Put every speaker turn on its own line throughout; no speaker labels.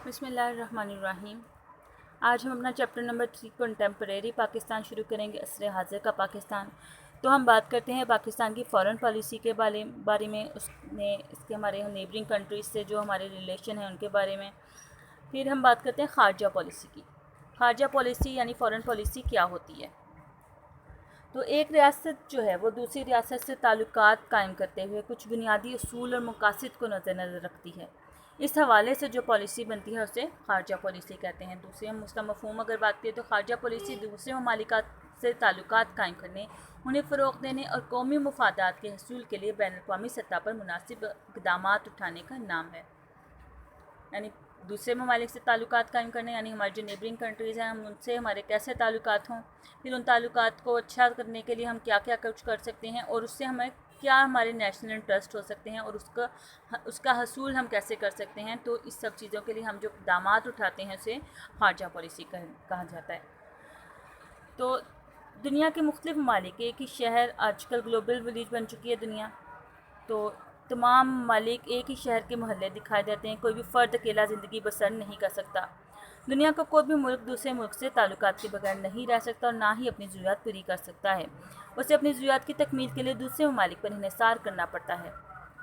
بسم اللہ الرحمن الرحیم۔ آج ہم اپنا چیپٹر نمبر 3 کنٹمپریری پاکستان شروع کریں گے، عصر حاضر کا پاکستان۔ تو ہم بات کرتے ہیں پاکستان کی فارن پالیسی کے بارے میں، اس کے ہمارے نیبرنگ کنٹریز سے جو ہمارے ریلیشن ہیں ان کے بارے میں۔ پھر ہم بات کرتے ہیں خارجہ پالیسی کی۔ خارجہ پالیسی یعنی فارن پالیسی کیا ہوتی ہے؟ تو ایک ریاست جو ہے وہ دوسری ریاست سے تعلقات قائم کرتے ہوئے کچھ بنیادی اصول اور مقاصد کو نظر رکھتی ہے۔ اس حوالے سے جو پالیسی بنتی ہے اسے خارجہ پالیسی کہتے ہیں۔ دوسرے ہم اس کا مفہوم اگر بات کریں تو خارجہ پالیسی دوسرے ممالکات سے تعلقات قائم کرنے، انہیں فروغ دینے اور قومی مفادات کے حصول کے لیے بین الاقوامی سطح پر مناسب اقدامات اٹھانے کا نام ہے۔ یعنی دوسرے ممالک سے تعلقات قائم کرنے، یعنی ہماری جو نیبرنگ کنٹریز ہیں ہم ان سے ہمارے کیسے تعلقات ہوں، پھر ان تعلقات کو اچھا کرنے کے لیے ہم کیا کیا کچھ کر سکتے ہیں، اور اس سے ہمیں کیا ہمارے نیشنل انٹرسٹ ہو سکتے ہیں، اور اس کا حصول ہم کیسے کر سکتے ہیں۔ تو اس سب چیزوں کے لیے ہم جو اقدامات اٹھاتے ہیں اسے خارجہ پالیسی کہا جاتا ہے۔ تو دنیا کے مختلف ممالک، ایک ہی شہر، آج کل گلوبل ولیج بن چکی ہے دنیا، تو تمام ممالک ایک ہی شہر کے محلے دکھائی دیتے ہیں، کوئی بھی فرد اکیلا زندگی بسر نہیں کر سکتا۔ دنیا کا کوئی بھی ملک دوسرے ملک سے تعلقات کے بغیر نہیں رہ سکتا اور نہ ہی اپنی ضروریات پوری کر سکتا ہے۔ اسے اپنی ضروریات کی تکمیل کے لیے دوسرے ممالک پر انحصار کرنا پڑتا ہے۔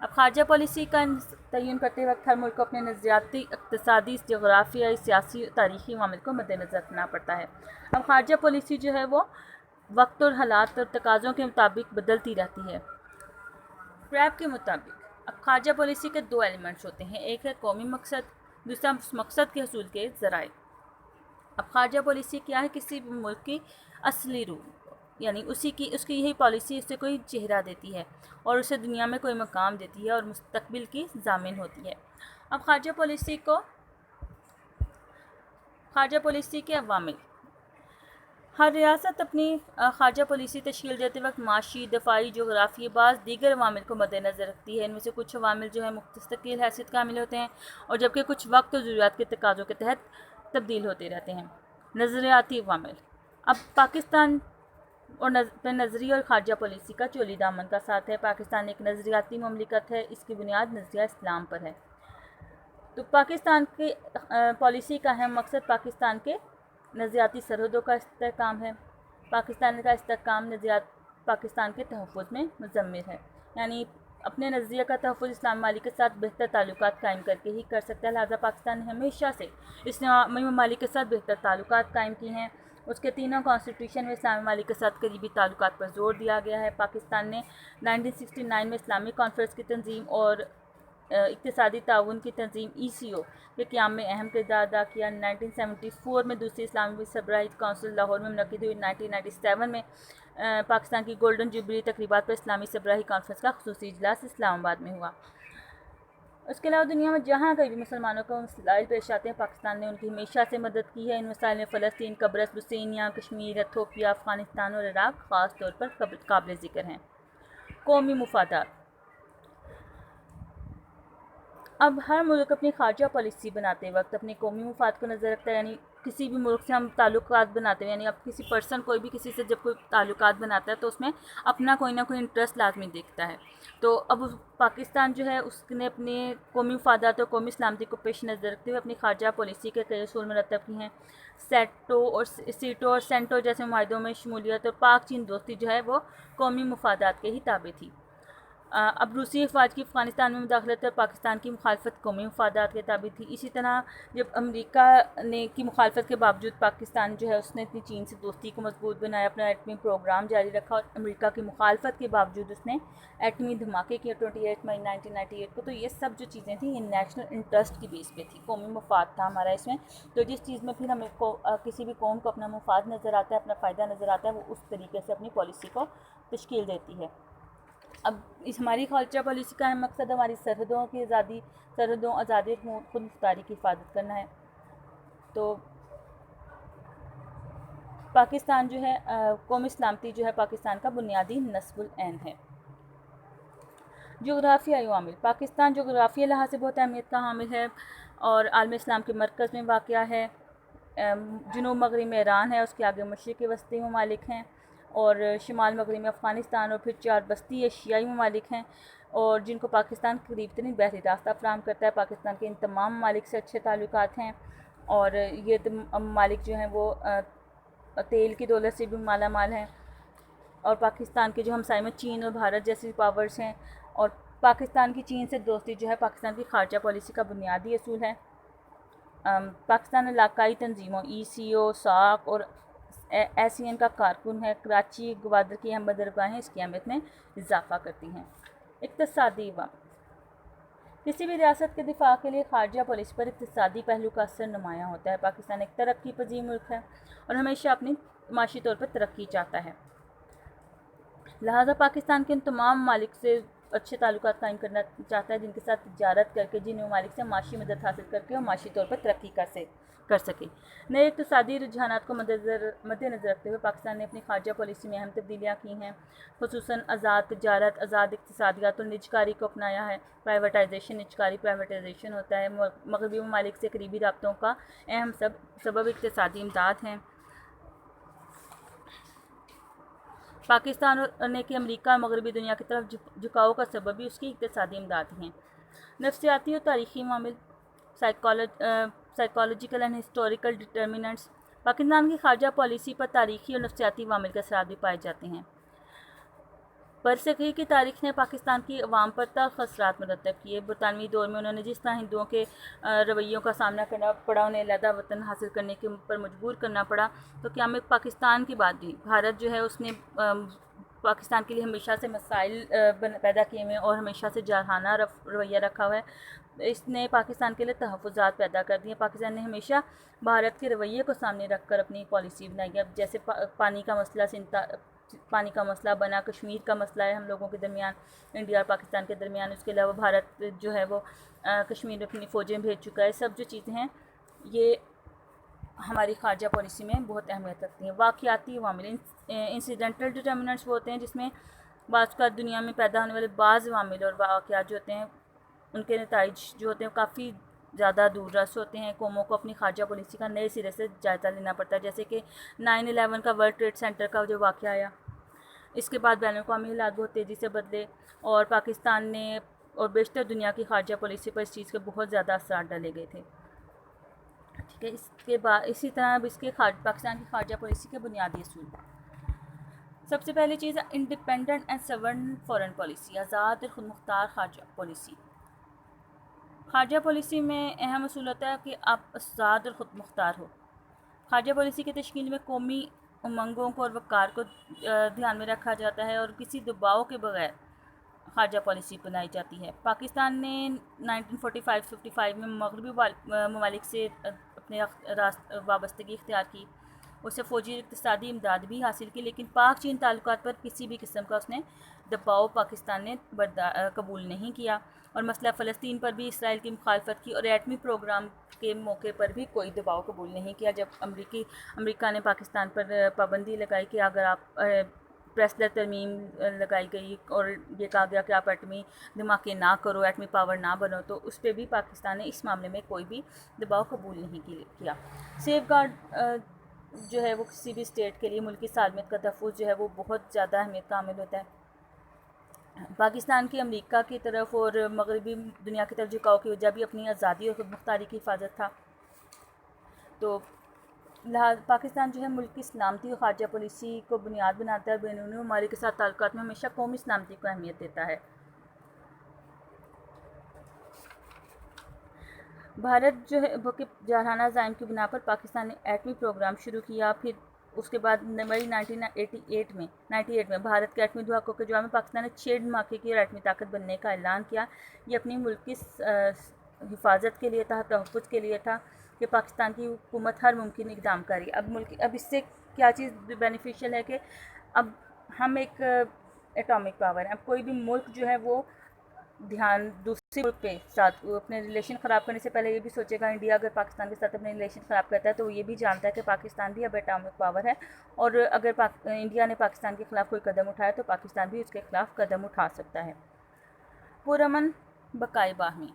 اب خارجہ پالیسی کا تعین کرتے وقت ہر ملک کو اپنے نظریاتی، اقتصادی، جغرافیائی، سیاسی اور تاریخی عوامل کو مد نظر رکھنا پڑتا ہے۔ اب خارجہ پالیسی جو ہے وہ وقت اور حالات اور تقاضوں کے مطابق بدلتی رہتی ہے۔ کریب کے مطابق اب خارجہ پالیسی کے دو ایلیمنٹس ہوتے ہیں، ایک ہے قومی مقصد، دوسرا اس مقصد کے حصول کے ذرائع۔ اب خارجہ پالیسی کیا ہے؟ کسی بھی ملک کی اصلی روح، یعنی اس کی یہی پالیسی اسے کوئی چہرہ دیتی ہے اور اسے دنیا میں کوئی مقام دیتی ہے اور مستقبل کی ضامن ہوتی ہے۔ اب خارجہ پالیسی کے عوامل، ہر ریاست اپنی خارجہ پالیسی تشکیل دیتے وقت معاشی، دفاعی، جغرافیائی بعض دیگر عوامل کو مد نظر رکھتی ہے۔ ان میں سے کچھ عوامل جو ہیں مستقل حیثیت کا حامل ہوتے ہیں اور جبکہ کچھ وقت اور ضروریات کے تقاضوں کے تحت تبدیل ہوتے رہتے ہیں۔ نظریاتی عوامل، اب پاکستان اور نظریہ اور خارجہ پالیسی کا چولی دامن کا ساتھ ہے۔ پاکستان ایک نظریاتی مملکت ہے، اس کی بنیاد نظریہ اسلام پر ہے۔ تو پاکستان کی پالیسی کا اہم مقصد پاکستان کے نظریاتی سرحدوں کا استحکام ہے۔ پاکستان کا استحکام نظریات پاکستان کے تحفظ میں مضمر ہے، یعنی اپنے نظریہ کا تحفظ اسلامی ممالک کے ساتھ بہتر تعلقات قائم کر کے ہی کر سکتا ہے۔ لہٰذا پاکستان نے ہمیشہ سے اسلامی ممالک کے ساتھ بہتر تعلقات قائم کی ہیں۔ اس کے تینوں کانسٹیٹیوشن میں اسلامی ممالک کے ساتھ قریبی تعلقات پر زور دیا گیا ہے۔ پاکستان نے 1969 میں اسلامی کانفرنس کی تنظیم اور اقتصادی تعاون کی تنظیم ECO کے قیام میں اہم کردار ادا کیا۔ 1974 میں دوسری اسلامی سربراہی کونسل لاہور میں منعقد ہوئی۔ 1997 میں پاکستان کی گولڈن جوبلی تقریبات پر اسلامی سربراہی کانفرنس کا خصوصی اجلاس اسلام آباد میں ہوا۔ اس کے علاوہ دنیا میں جہاں کئی بھی مسلمانوں کو مسائل پیش آتے ہیں، پاکستان نے ان کی ہمیشہ سے مدد کی ہے۔ ان مسائل میں فلسطین، قبرص، بوسنیا، کشمیر، ایتھوپیا، افغانستان اور عراق خاص طور پر قابل ذکر ہیں۔ قومی مفادات، اب ہر ملک اپنی خارجہ پالیسی بناتے وقت اپنے قومی مفاد کو نظر رکھتا ہے، یعنی کسی بھی ملک سے ہم تعلقات بناتے ہیں، یعنی اب کسی پرسن کوئی بھی کسی سے جب کوئی تعلقات بناتا ہے تو اس میں اپنا کوئی نہ کوئی انٹرسٹ لازمی دیکھتا ہے۔ تو اب پاکستان جو ہے اس نے اپنے قومی مفادات اور قومی سلامتی کو پیش نظر رکھتے ہوئے اپنی خارجہ پالیسی کے کئی اصول مرتب کی ہیں۔ سیٹو اور سینٹو جیسے معاہدوں میں شمولیت اور پاک چین دوستی جو ہے وہ قومی مفادات کے ہی تابع تھی۔ اب روسی افواج کی افغانستان میں مداخلت اور پاکستان کی مخالفت قومی مفادات کے تابع تھی۔ اسی طرح جب امریکہ کی مخالفت کے باوجود پاکستان جو ہے اس نے اپنی چین سے دوستی کو مضبوط بنایا، اپنا ایٹمی پروگرام جاری رکھا، اور امریکہ کی مخالفت کے باوجود اس نے ایٹمی دھماکے کیے 28 مئی 1998 کو۔ تو یہ سب جو چیزیں تھیں یہ نیشنل انٹرسٹ کی بیس پہ تھی، قومی مفاد تھا ہمارا اس میں۔ تو جس چیز میں پھر ہمیں کسی بھی قوم کو اپنا مفاد نظر آتا ہے، اپنا فائدہ نظر آتا ہے، وہ اس طریقے سے اپنی پالیسی کو تشکیل دیتی ہے۔ اب اس ہماری خارجہ پالیسی کا اہم مقصد ہماری سرحدوں آزادی خود مختاری کی حفاظت کرنا ہے۔ تو پاکستان جو ہے قومی سلامتی جو ہے پاکستان کا بنیادی نصب العین ہے۔ جغرافیائی عوامل، پاکستان جغرافیائی لحاظ سے بہت اہمیت کا حامل ہے اور عالم اسلام کے مرکز میں واقع ہے۔ جنوب مغرب میں ایران ہے، اس کے آگے مشرق وسطی ممالک ہیں۔ اور شمال مغربی میں افغانستان اور پھر 4 بستی ایشیائی ممالک ہیں اور جن کو پاکستان قریب ترین بحری راستہ فراہم کرتا ہے۔ پاکستان کے ان تمام ممالک سے اچھے تعلقات ہیں اور یہ ممالک جو ہیں وہ تیل کی دولت سے بھی مالا مال ہیں، اور پاکستان کے جو ہمسائے میں چین اور بھارت جیسی پاورز ہیں، اور پاکستان کی چین سے دوستی جو ہے پاکستان کی خارجہ پالیسی کا بنیادی اصول ہے۔ پاکستان علاقائی تنظیموں ECO، SAARC اور ASEAN کا کارکن ہے۔ کراچی گوادر کی اہم بندرگاہیں اس کی اہمیت میں اضافہ کرتی ہیں۔ اقتصادی عوامل: کسی بھی ریاست کے دفاع کے لیے خارجہ پالیسی پر اقتصادی پہلو کا اثر نمایاں ہوتا ہے۔ پاکستان ایک ترقی پذیر ملک ہے اور ہمیشہ اپنی معاشی طور پر ترقی چاہتا ہے، لہٰذا پاکستان کے ان تمام ممالک سے اچھے تعلقات قائم کرنا چاہتا ہے جن کے ساتھ تجارت کر کے، جن ممالک سے معاشی مدد حاصل کر کے اور معاشی طور پر ترقی کر سکے۔ نئے اقتصادی رجحانات کو مد نظر رکھتے ہوئے پاکستان نے اپنی خارجہ پالیسی میں اہم تبدیلیاں کی ہیں، خصوصاً آزاد تجارت، آزاد اقتصادیات اور نجکاری کو اپنایا ہے۔ پرائیویٹائزیشن، نجکاری پرائیویٹائزیشن ہوتا ہے۔ مغربی ممالک سے قریبی رابطوں کا اہم سبب اقتصادی امداد ہیں۔ پاکستان نے کہ امریکہ اور مغربی دنیا کی طرف جھکاؤ کا سبب بھی اس کی اقتصادی امداد ہیں۔ نفسیاتی اور تاریخی عوامل: سائیکالوجیکل اینڈ ہسٹوریکل ڈٹرمننٹس: پاکستان کی خارجہ پالیسی پر تاریخی اور نفسیاتی عوامل کے اثرات بھی پائے جاتے ہیں۔ برصغیر کی تاریخ نے پاکستان کی عوام پر تلخ اثرات مرتب کیے۔ برطانوی دور میں انہوں نے جس طرح ہندوؤں کے رویوں کا سامنا کرنا پڑا، انہیں علیحدہ وطن حاصل کرنے پر مجبور کرنا پڑا، تو قیام پاکستان کی بات بھی بھارت جو ہے اس نے پاکستان کے لیے ہمیشہ سے مسائل پیدا کیے ہوئے اور ہمیشہ سے جارحانہ رویہ رکھا ہوا ہے۔ اس نے پاکستان کے لیے تحفظات پیدا کر دیے۔ پاکستان نے ہمیشہ بھارت کے رویے کو سامنے رکھ کر اپنی پالیسی بنائی ہے۔ اب جیسے پانی کا مسئلہ بنا، کشمیر کا مسئلہ ہے ہم لوگوں کے درمیان، انڈیا اور پاکستان کے درمیان، اس کے علاوہ بھارت جو ہے وہ کشمیر میں اپنی فوجیں بھیج چکا ہے۔ سب جو چیزیں ہیں یہ ہماری خارجہ پالیسی میں بہت اہمیت رکھتی ہیں۔ واقعاتی عوامل: انسیڈنٹل ڈٹرمننٹس وہ ہوتے ہیں جس میں بعض کا دنیا میں پیدا ہونے والے بعض عوامل اور واقعات جو ہوتے ہیں ان کے نتائج جو ہوتے ہیں کافی زیادہ دور رس ہوتے ہیں۔ قوموں کو اپنی خارجہ پالیسی کا نئے سرے سے جائزہ لینا پڑتا ہے، جیسے کہ 9/11 کا ورلڈ ٹریڈ سینٹر کا جو واقعہ آیا، اس کے بعد بین الاقوامی حالات بہت تیزی سے بدلے اور پاکستان نے اور بیشتر دنیا کی خارجہ پالیسی پر اس چیز کے بہت زیادہ اثرات ڈالے گئے تھے۔ ٹھیک ہے، اس کے بعد اسی طرح اب اس کے پاکستان کی خارجہ پالیسی کے بنیادی اصول: سب سے پہلی چیز ہے independent and sovereign foreign policy, آزاد اور خود مختار خارجہ پالیسی۔ خارجہ پالیسی میں اہم اصول ہوتا ہے کہ آپ آزاد اور خود مختار ہو۔ خارجہ پالیسی کی تشکیل میں قومی امنگوں کو اور وقار کو دھیان میں رکھا جاتا ہے اور کسی دباؤ کے بغیر خارجہ پالیسی بنائی جاتی ہے۔ پاکستان نے 1945-55 میں مغربی ممالک سے اپنے وابستگی اختیار کی، اس سے فوجی اور اقتصادی امداد بھی حاصل کی، لیکن پاک چین تعلقات پر کسی بھی قسم کا اس نے دباؤ پاکستان نے قبول نہیں کیا، اور مسئلہ فلسطین پر بھی اسرائیل کی مخالفت کی، اور ایٹمی پروگرام کے موقع پر بھی کوئی دباؤ قبول نہیں کیا۔ جب امریکہ نے پاکستان پر پابندی لگائی کہ اگر آپ پریسلر ترمیم لگائی گئی اور یہ کہا گیا کہ آپ ایٹمی دھماکے نہ کرو، ایٹمی پاور نہ بنو، تو اس پہ بھی پاکستان نے اس معاملے میں کوئی بھی دباؤ قبول نہیں کیا۔ سیف گارڈ جو ہے وہ کسی بھی اسٹیٹ کے لیے ملکی سالمیت کا تحفظ جو ہے وہ بہت زیادہ اہمیت کا عامل ہوتا ہے۔ پاکستان کی امریکہ کی طرف اور مغربی دنیا کی طرف جھکاؤ کی وجہ بھی اپنی آزادی اور خود مختاری کی حفاظت تھا۔ تو پاکستان جو ہے ملک کی سلامتی اور خارجہ پالیسی کو بنیاد بناتا ہے، بیرونی ممالک کے ساتھ تعلقات میں ہمیشہ قومی سلامتی کو اہمیت دیتا ہے۔ بھارت جو ہے وہ کہ جارحانہ عزائم کی بنا پر پاکستان نے ایٹمی پروگرام شروع کیا، پھر اس کے بعد مئی 1998 میں بھارت کے ایٹمی دھماکوں کے جواب میں پاکستان نے 6 دھماکے کی اور ایٹمی طاقت بننے کا اعلان کیا۔ یہ اپنی ملک کی حفاظت کے لیے تھا، تحفظ کے لیے تھا کہ پاکستان کی حکومت ہر ممکن اقدام کری۔ اب اس سے کیا چیز بینیفیشل ہے کہ اب ہم ایک ایٹامک پاور ہیں۔ اب کوئی بھی ملک جو ہے وہ دھیان دوسرے ملک پہ ساتھ اپنے ریلیشن خراب کرنے سے پہلے یہ بھی سوچے گا، انڈیا اگر پاکستان کے ساتھ اپنے ریلیشن خراب کرتا ہے تو وہ یہ بھی جانتا ہے کہ پاکستان بھی اب ایٹامک پاور ہے، اور اگر انڈیا نے پاکستان کے خلاف کوئی قدم اٹھایا تو پاکستان بھی اس کے خلاف قدم اٹھا سکتا ہے۔ پرامن بقائے باہمی: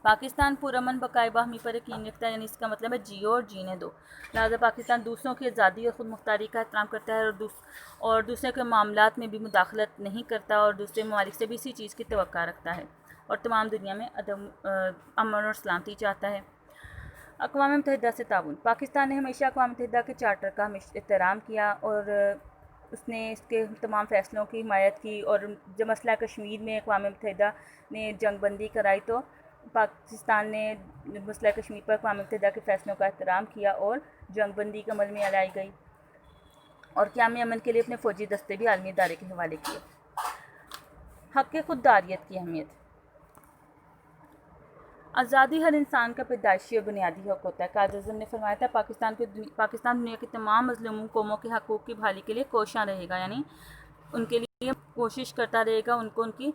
پاکستان پرامن بقائے باہمی پر یقین رکھتا ہے، یعنی اس کا مطلب ہے جیو اور جینے دو۔ لہٰذا پاکستان دوسروں کی آزادی اور خود مختاری کا احترام کرتا ہے اور دوسرے کے معاملات میں بھی مداخلت نہیں کرتا اور دوسرے ممالک سے بھی اسی چیز کی توقع رکھتا ہے اور تمام دنیا میں امن اور سلامتی چاہتا ہے۔ اقوام متحدہ سے تعاون۔ پاکستان نے ہمیشہ اقوام متحدہ کے چارٹر کا احترام کیا اور اس نے اس کے تمام فیصلوں کی حمایت کی، اور جب مسئلہ کشمیر میں اقوام متحدہ نے جنگ بندی کرائی تو پاکستان نے مسئلہ کشمیر پر اقوام متحدہ کے فیصلوں کا احترام کیا اور جنگ بندی کے عمل میں لائی گئی اور قیام امن کے لیے اپنے فوجی دستے بھی عالمی ادارے کے حوالے کیے۔ حق خودداریت کی اہمیت۔ آزادی ہر انسان کا پیدائشی اور بنیادی حق ہوتا ہے۔ قائد اعظم نے فرمایا تھا پاکستان دنیا کی تمام مظلوم قوموں کے حقوق کی بحالی کے لیے کوشاں رہے گا، یعنی ان کے لیے کوشش کرتا رہے گا، ان کو ان کی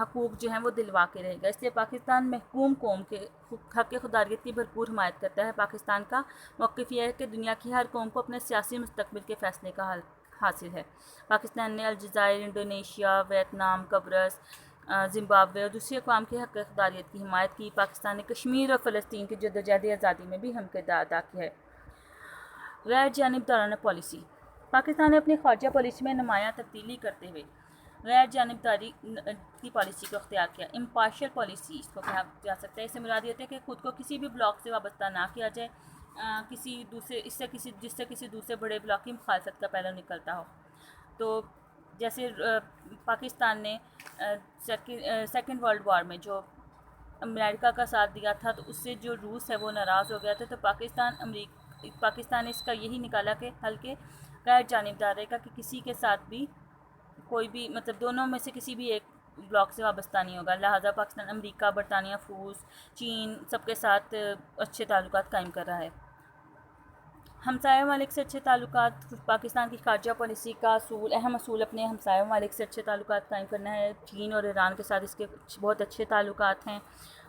حقوق جو ہیں وہ دلوا کے رہے گا۔ اس لیے پاکستان محکوم قوم کے حق خودداریت کی بھرپور حمایت کرتا ہے۔ پاکستان کا موقف یہ ہے کہ دنیا کی ہر قوم کو اپنے سیاسی مستقبل کے فیصلے کا حل حاصل ہے۔ پاکستان نے الجزائر، انڈونیشیا، ویتنام، قبرص، زمبابوے اور دوسری اقوام کے حق خودداریت کی حمایت کی۔ پاکستان نے کشمیر اور فلسطین کی جدوجہد آزادی میں بھی اہم کردار ادا کیا ہے۔ غیر جانبدارانہ پالیسی۔ پاکستان نے اپنی خارجہ پالیسی میں نمایاں تبدیلی کرتے ہوئے غیر جانبداری کی پالیسی کو اختیار کیا۔ امپارشل پالیسی اس کو کہا جا سکتا ہے۔ اس سے مراد یہ ہے کہ خود کو کسی بھی بلاک سے وابستہ نہ کیا جائے، جس سے کسی دوسرے بڑے بلاک کی مخالفت کا پہلو نکلتا ہو۔ تو جیسے پاکستان نے سیکنڈ ورلڈ وار میں جو امریکہ کا ساتھ دیا تھا، تو اس سے جو روس ہے وہ ناراض ہو گیا تھا، تو پاکستان نے اس کا یہی نکالا کہ حل کے غیر جانبدار رہے گا کہ کسی کے ساتھ بھی کوئی بھی دونوں میں سے کسی بھی ایک بلاک سے وابستہ نہیں ہوگا۔ لہٰذا پاکستان امریکہ، برطانیہ، روس، چین سب کے ساتھ اچھے تعلقات قائم کر رہا ہے۔ ہمسایہ ممالک سے اچھے تعلقات۔ پاکستان کی خارجہ پالیسی کا اہم اصول اپنے ہمسایہ ممالک سے اچھے تعلقات قائم کرنا ہے۔ چین اور ایران کے ساتھ اس کے بہت اچھے تعلقات ہیں۔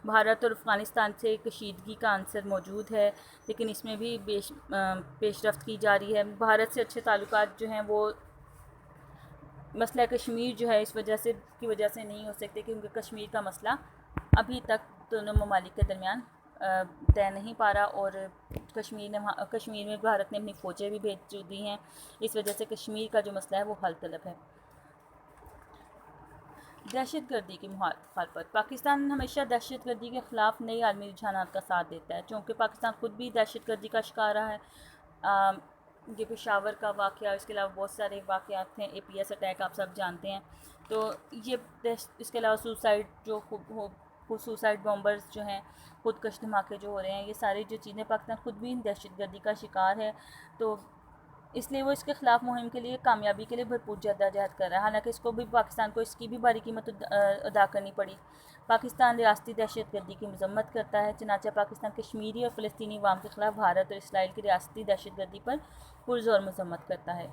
بھارت اور افغانستان سے کشیدگی کا عنصر موجود ہے، لیکن اس میں بھی پیش رفت کی جا رہی ہے۔ بھارت سے اچھے تعلقات جو ہیں وہ مسئلہ کشمیر جو ہے اس کی وجہ سے نہیں ہو سکتے، کیونکہ کشمیر کا مسئلہ ابھی تک دونوں ممالک کے درمیان طے نہیں پا رہا، اور کشمیر میں بھارت نے اپنی فوجیں بھی بھیج دی ہیں۔ اس وجہ سے کشمیر کا جو مسئلہ ہے وہ حل طلب ہے۔ دہشت گردی کی مخالفت۔ پاکستان ہمیشہ دہشت گردی کے خلاف نئی عالمی رجحانات کا ساتھ دیتا ہے، چونکہ پاکستان خود بھی دہشت گردی کا شکار رہا ہے۔ یہ پشاور کا واقعہ، اس کے علاوہ بہت سارے واقعات ہیں، APS اٹیک آپ سب جانتے ہیں۔ تو اس کے علاوہ سوسائڈ بامبرز جو ہیں، خودکش دھماکے جو ہو رہے ہیں، یہ ساری جو چیزیں، پاکستان خود بھی دہشت گردی کا شکار ہے، تو اس لیے وہ اس کے خلاف مہم کے لیے کامیابی کے لیے بھرپور جدوجہد کر رہا ہے۔ حالانکہ پاکستان کو اس کی بھی باری قیمت ادا کرنی پڑی۔ پاکستان ریاستی دہشت گردی کی مذمت کرتا ہے، چنانچہ پاکستان کشمیری اور فلسطینی عوام کے خلاف بھارت اور اسرائیل کی ریاستی دہشت گردی پر پرزور مذمت کرتا ہے۔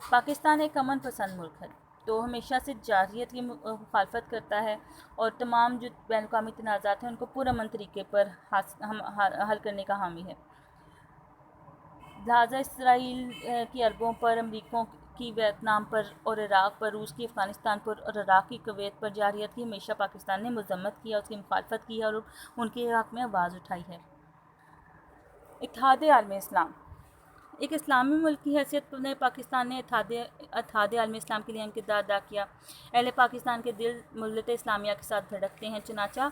پاکستان ایک امن پسند ملک ہے، تو ہمیشہ سے جارحیت کی مخالفت کرتا ہے اور تمام جو بین الاقوامی تنازعات ہیں ان کو پرامن طریقے پر حل کرنے کا حامی ہے۔ لہٰذا اسرائیل کی عربوں پر، امریکوں کی ویتنام پر اور عراق پر، روس کی افغانستان پر اور عراق کی کویت پر جارحیت کی ہمیشہ پاکستان نے مذمت کیا، اس کی مخالفت کی ہے اور ان کے حق میں آواز اٹھائی ہے۔ اتحاد عالم اسلام۔ ایک اسلامی ملک کی حیثیت میں پاکستان نے اتحاد عالم اسلام کے لیے اہم کردار ادا کیا۔ اہل پاکستان کے دل ملت اسلامیہ کے ساتھ دھڑکتے ہیں، چنانچہ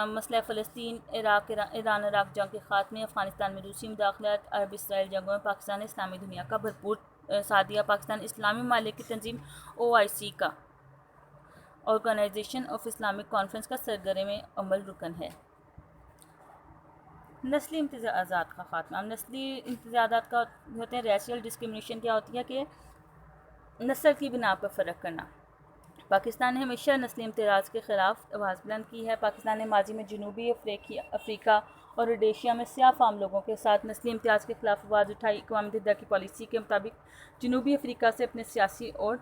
مسئلہ فلسطین، ایران عراق جنگ کے خاتمے، افغانستان میں روسی مداخلت، عرب اسرائیل جنگوں میں پاکستان نے اسلامی دنیا کا بھرپور ساتھ دیا۔ پاکستان اسلامی ممالک کی تنظیم OIC کا آرگنائزیشن آف اسلامک کانفرنس کا سرگرم عمل رکن ہے۔ نسلی امتیازات کا خاتمہ۔ نسلی امتیازات کا ہوتے ہیں ریشیل ڈسکرمنیشن، کیا ہوتی ہے کہ نسل کی بنا پر فرق کرنا۔ پاکستان نے ہمیشہ نسلی امتیاز کے خلاف آواز بلند کی ہے۔ پاکستان نے ماضی میں جنوبی افریقہ اور روڈیشیا میں سیاہ فام لوگوں کے ساتھ نسلی امتیاز کے خلاف آواز اٹھائی۔ اقوام متحدہ کی پالیسی کے مطابق جنوبی افریقہ سے اپنے سیاسی اور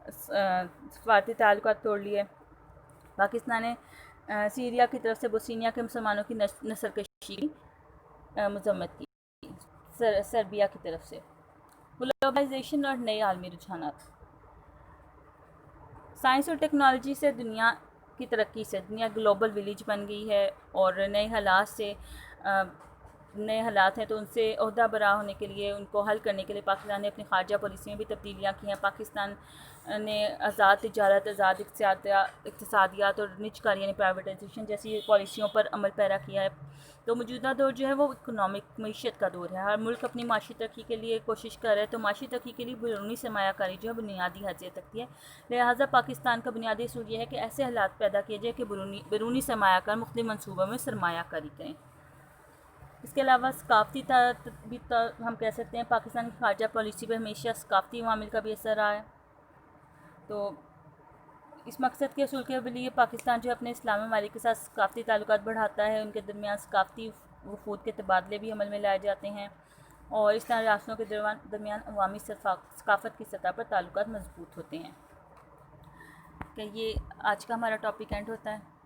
سفارتی تعلقات توڑ لیے۔ پاکستان نے سیریا کی طرف سے بوسنیا کے مسلمانوں کی نسل کشی کی مذمت کی۔ سربیا کی طرف سے گلوبلائزیشن اور نئے عالمی رجحانات۔ سائنس اور ٹیکنالوجی سے دنیا کی ترقی سے دنیا گلوبل ولیج بن گئی ہے، اور نئے حالات ہیں تو ان سے عہدہ برا ہونے کے لیے، ان کو حل کرنے کے لیے پاکستان نے اپنی خارجہ پالیسی میں بھی تبدیلیاں کی ہیں۔ پاکستان نے آزاد تجارت، آزاد اقتصادیات اور نج کاری یعنی پرائیویٹائزیشن جیسی پالیسیوں پر عمل پیرا کیا ہے۔ تو موجودہ دور جو ہے وہ اکنامک معیشت کا دور ہے۔ ہر ملک اپنی معاشی ترقی کے لیے کوشش کر رہا ہے، تو معاشی ترقی کے لیے بیرونی سرمایہ کاری جو ہے بنیادی حیثیت رکھتی ہے۔ لہٰذا پاکستان کا بنیادی اصول یہ ہے کہ ایسے حالات پیدا کیے جائے کہ بیرونی سرمایہ کار مختلف منصوبوں میں سرمایہ کاری کریں۔ اس کے علاوہ ثقافتی بھی ہم کہہ سکتے ہیں پاکستان کی خارجہ پالیسی پہ ہمیشہ ثقافتی عوامل کا بھی اثر رہا ہے۔ تو اس مقصد کے حصول کے لیے پاکستان جو اپنے اسلامی ممالک کے ساتھ ثقافتی تعلقات بڑھاتا ہے، ان کے درمیان ثقافتی وفود کے تبادلے بھی عمل میں لائے جاتے ہیں، اور اس طرح ریاستوں کے درمیان عوامی ثقافت کی سطح پر تعلقات مضبوط ہوتے ہیں۔ کہ یہ آج کا ہمارا ٹاپک اینڈ ہوتا ہے۔